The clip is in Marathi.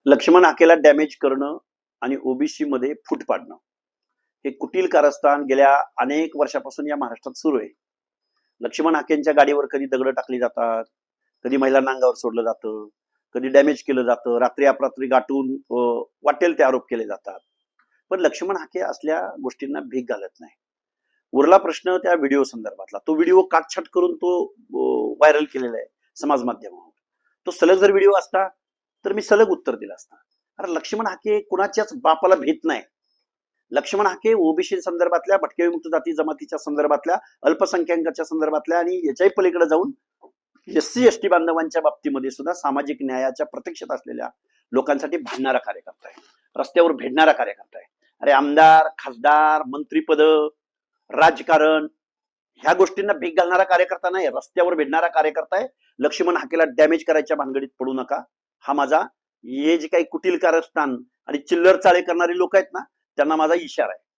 लक्ष्मण हाकेला डॅमेज करणं आणि ओबीसी मध्ये फूट पाडणं हे कुटील कारस्थान गेल्या अनेक वर्षापासून या महाराष्ट्रात सुरू आहे. लक्ष्मण हाकेंच्या गाडीवर कधी दगड टाकली जातात, कधी महिलांना अंगावर सोडलं जातं, कधी डॅमेज केलं जातं, रात्री अपरात्री गाठून वाटेल ते आरोप केले जातात. पण लक्ष्मण हाके असल्या गोष्टींना भीक घालत नाही. उरला प्रश्न त्या व्हिडिओ संदर्भातला. तो व्हिडिओ काटछाट करून तो व्हायरल केलेला आहे समाज माध्यमावर. तो सलग जर व्हिडिओ असता तर मी सलग उत्तर दिलं असतं. अरे लक्ष्मण हाके कुणाच्याच बापाला भीत नाही. लक्ष्मण हाके ओबीसी संदर्भातल्या, भटके विमुक्त जाती जमातीच्या संदर्भातल्या, अल्पसंख्याकांच्या संदर्भातल्या आणि याच्याही पलीकडे जाऊन एससी एसटी बांधवांच्या बाबतीमध्ये सुद्धा सामाजिक न्यायाच्या प्रतीक्षेत असलेल्या लोकांसाठी भांडणारा कार्यकर्ता आहे, रस्त्यावर भेटणारा कार्यकर्ता आहे. अरे आमदार, खासदार, मंत्रीपद, राजकारण ह्या गोष्टींना भीक घालणारा कार्यकर्ता नाही, रस्त्यावर भेटणारा कार्यकर्ता आहे. लक्ष्मण हाकेला डॅमेज करायच्या भानगडीत पडू नका. हा माझा, हे जे काही कुटील कारस्थान आणि चिल्लर चाळे करणारी लोक आहेत ना, त्यांना माझा इशारा आहे.